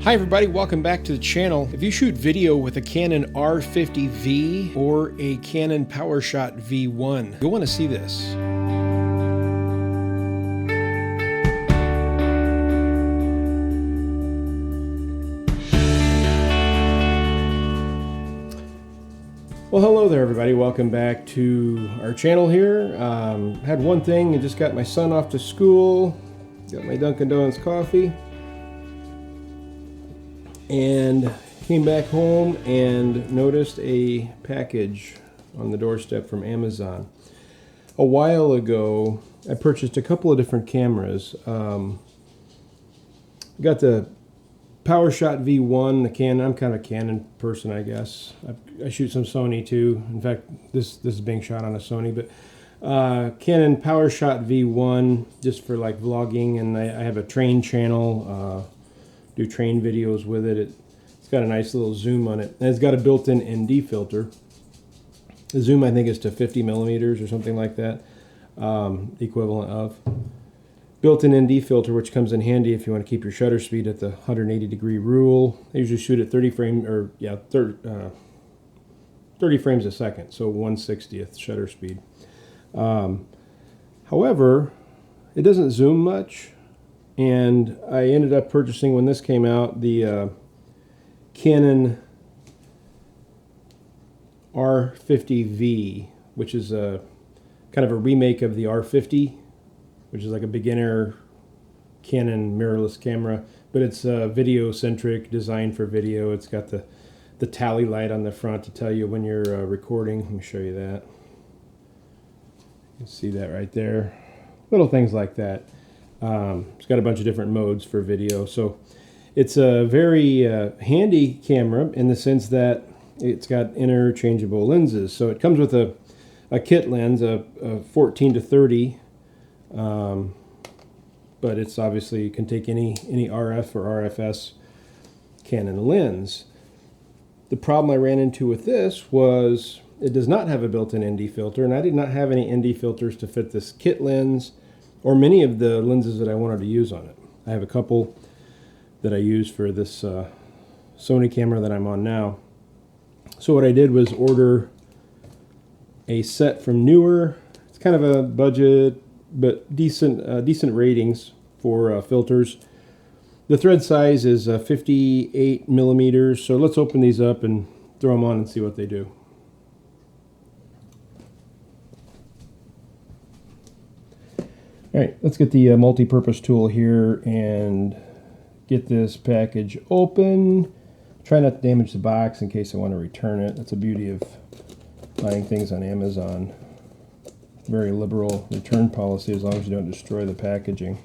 Hi everybody, welcome back to the channel. If you shoot video with a Canon R50v or a Canon PowerShot V1, you'll want to see this. Well, hello there everybody, welcome back to our channel here. Had one thing, I just got my son off to school, got my Dunkin' Donuts coffee, and came back home and noticed a package on the doorstep from Amazon. A while ago, I purchased a couple of different cameras. Got the PowerShot V1, the Canon. I'm kind of a Canon person, I guess. I shoot some Sony too. In fact, this is being shot on a Sony, but Canon PowerShot V1 just for like vlogging, and I have a train channel. Do train videos with it. It's got a nice little zoom on it, and it's got a built-in ND filter. The zoom I think is to 50 millimeters or something like that, equivalent of. Built-in ND filter, which comes in handy if you want to keep your shutter speed at the 180-degree rule. I usually shoot at 30 frames a second, so 1/60th shutter speed. However, it doesn't zoom much. And I ended up purchasing, when this came out, the Canon R50v, which is a kind of a remake of the R50, which is like a beginner Canon mirrorless camera, but it's video centric, designed for video. It's got the tally light on the front to tell you when you're recording. Let me show you that. You can see that right there. Little things like that. It's got a bunch of different modes for video, so it's a very handy camera in the sense that it's got interchangeable lenses. So it comes with a kit lens, a 14 to 30, but it's obviously can take any RF or RFS Canon lens. The problem I ran into with this was it does not have a built-in ND filter, and I did not have any ND filters to fit this kit lens or many of the lenses that I wanted to use on it. I have a couple that I use for this Sony camera that I'm on now. So what I did was order a set from Neewer. It's kind of a budget, but decent ratings for filters. The thread size is 58 millimeters. So let's open these up and throw them on and see what they do. All right, let's get the multi-purpose tool here and get this package open. Try not to damage the box in case I want to return it. That's the beauty of buying things on Amazon. Very liberal return policy as long as you don't destroy the packaging.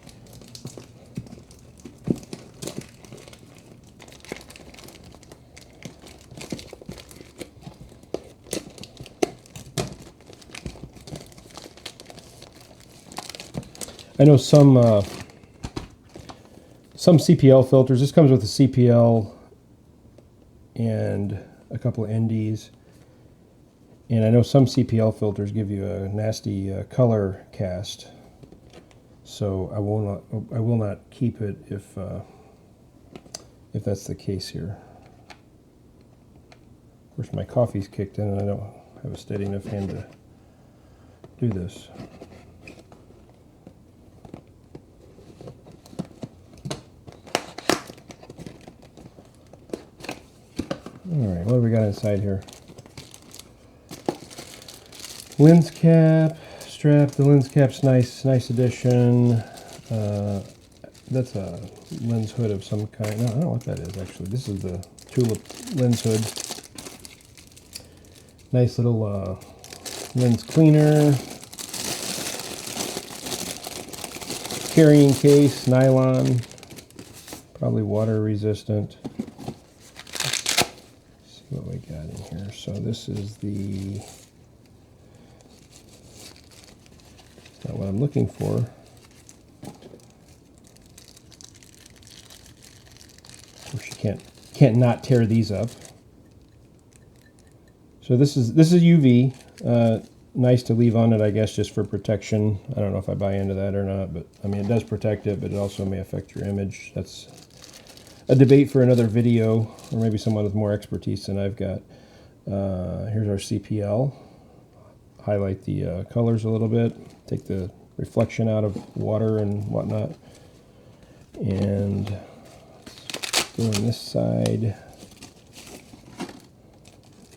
I know some CPL filters. This comes with a CPL and a couple of NDs, and I know some CPL filters give you a nasty color cast. So I will not keep it if that's the case here. Of course, my coffee's kicked in, and I don't have a steady enough hand to do this. Alright, what do we got inside here? Lens cap, strap. The lens cap's nice addition. That's a lens hood of some kind. No, I don't know what that is actually. This is the tulip lens hood. Nice little lens cleaner. Carrying case, nylon. Probably water resistant. What we got in here. So this is it's not what I'm looking for. Of course, you can't not tear these up. So this is UV. Nice to leave on it, I guess, just for protection. I don't know if I buy into that or not, but I mean, it does protect it, but it also may affect your image. That's a debate for another video, or maybe someone with more expertise than I've got. Here's our CPL. Highlight the colors a little bit, take the reflection out of water and whatnot, and go on this side.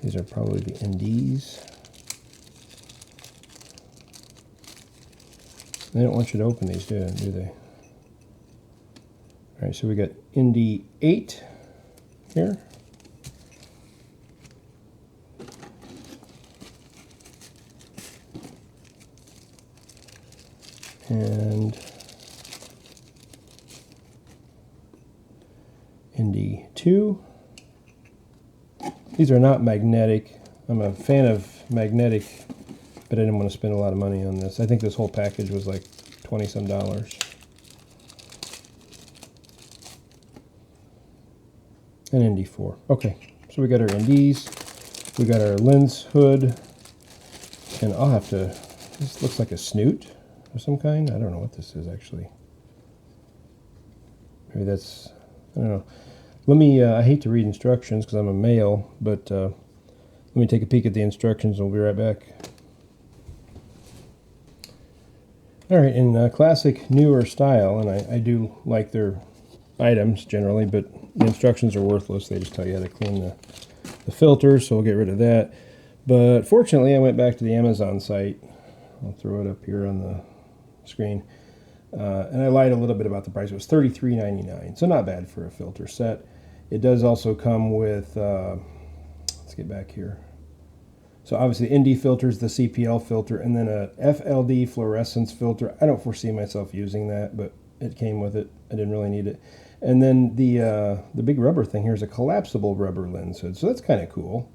These are probably the NDs. They don't want you to open these, do they? All right, so we got ND 8 here. And ND 2. These are not magnetic. I'm a fan of magnetic, but I didn't want to spend a lot of money on this. I think this whole package was like $20-some. And ND4. Okay, so we got our NDs, we got our lens hood, and I'll have to, this looks like a snoot of some kind. I don't know what this is actually. Maybe that's, I don't know. Let me, I hate to read instructions because I'm a male, but let me take a peek at the instructions and we'll be right back. All right, in classic Neewer style, and I do like their items generally, but the instructions are worthless. They just tell you how to clean the filter, so we'll get rid of that. But fortunately, I went back to the Amazon site. I'll throw it up here on the screen. And I lied a little bit about the price. It was $33.99, so not bad for a filter set. It does also come with, let's get back here. So obviously ND filters, the CPL filter, and then a FLD fluorescence filter. I don't foresee myself using that, but it came with it. I didn't really need it. And then the big rubber thing here is a collapsible rubber lens hood. So that's kind of cool.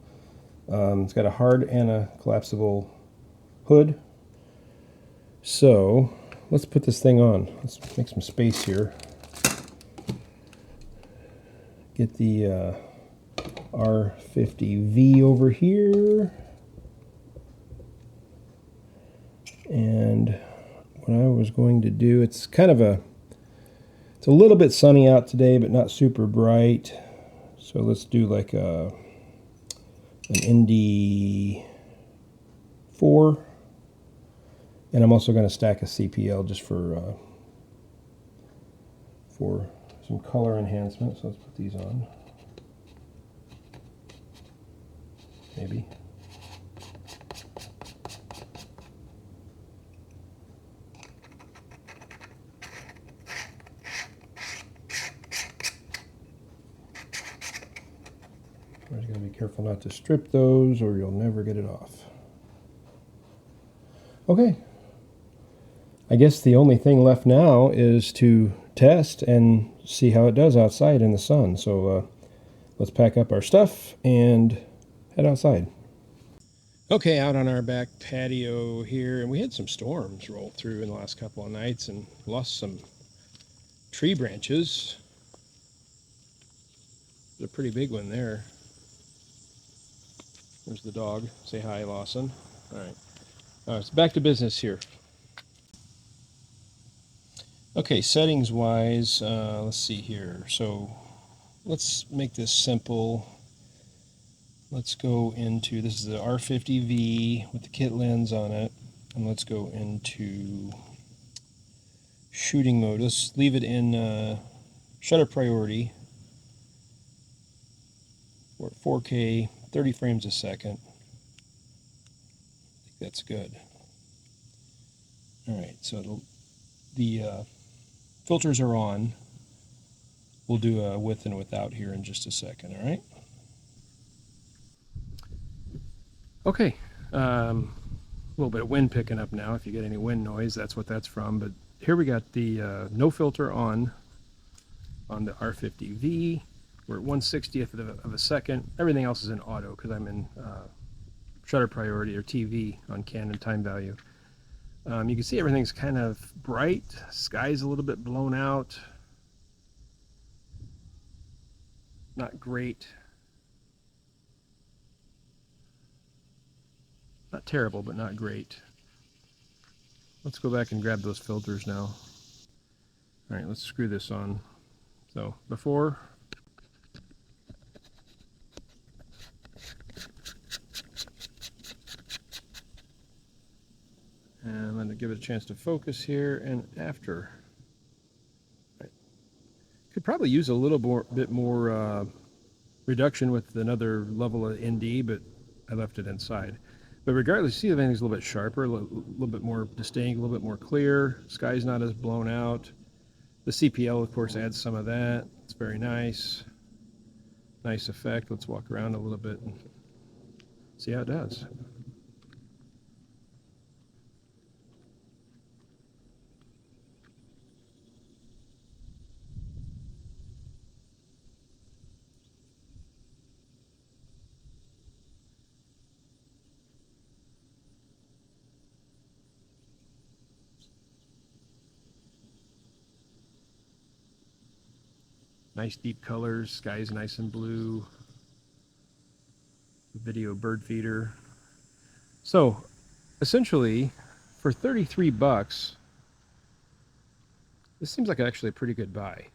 It's got a hard and a collapsible hood. So let's put this thing on. Let's make some space here. Get the R50v over here. And what I was going to do, it's kind of it's a little bit sunny out today, but not super bright. So let's do like an ND4. And I'm also going to stack a CPL just for some color enhancement. So let's put these on. Maybe. We're just going to be careful not to strip those or you'll never get it off. Okay. I guess the only thing left now is to test and see how it does outside in the sun. So let's pack up our stuff and head outside. Okay, out on our back patio here, and we had some storms roll through in the last couple of nights and lost some tree branches. There's a pretty big one there. There's the dog. Say hi, Lawson. All right. So back to business here. Okay, settings wise, let's see here. So let's make this simple. Let's go into, this is the R50v with the kit lens on it, and let's go into shooting mode. Let's leave it in shutter priority. We're at 4K, 30 frames a second. I think that's good. All right, so the filters are on. We'll do a with and without here in just a second, all right? Okay, a little bit of wind picking up now. If you get any wind noise, that's what that's from. But here we got the no filter on the R50v. We're at 1/60th of a second. Everything else is in auto because I'm in shutter priority or TV on Canon time value. You can see everything's kind of bright. Sky's a little bit blown out. Not great. Not terrible, but not great. Let's go back and grab those filters now. All right, let's screw this on. So before, give it a chance to focus here and after. Right. Could probably use a little bit more reduction with another level of ND, but I left it inside. But regardless, see if anything's a little bit sharper, a little bit more distinct, a little bit more clear. Sky's not as blown out. The CPL, of course, adds some of that. It's very nice. Nice effect. Let's walk around a little bit and see how it does. Nice deep colors, sky's nice and blue. Video bird feeder. So essentially for 33 bucks, this seems like actually a pretty good buy.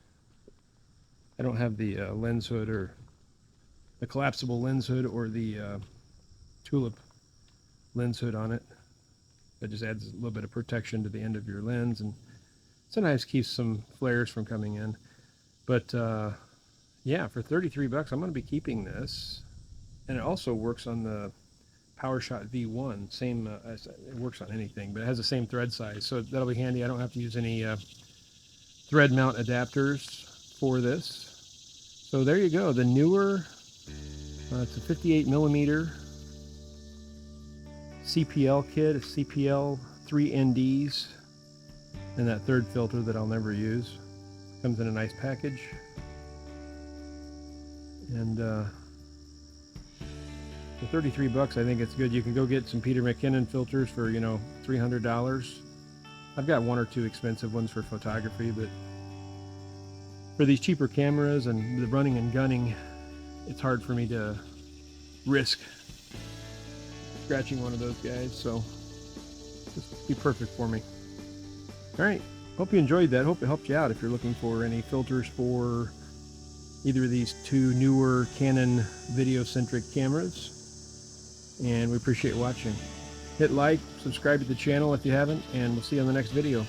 I don't have the lens hood or the collapsible lens hood or the tulip lens hood on it. That just adds a little bit of protection to the end of your lens and sometimes keeps some flares from coming in. But yeah, for 33 bucks, I'm going to be keeping this. And it also works on the PowerShot V1. Same, it works on anything, but it has the same thread size. So that'll be handy. I don't have to use any thread mount adapters for this. So there you go. The Neewer, it's a 58 millimeter CPL kit, a CPL 3 NDs, and that third filter that I'll never use. Comes in a nice package. And for 33 bucks, I think it's good. You can go get some Peter McKinnon filters for, you know, $300. I've got one or two expensive ones for photography, but for these cheaper cameras and the running and gunning, it's hard for me to risk scratching one of those guys, so this would be perfect for me. All right, hope you enjoyed that. Hope it helped you out if you're looking for any filters for either of these two newer Canon video-centric cameras. And we appreciate watching. Hit like, subscribe to the channel if you haven't, and we'll see you on the next video.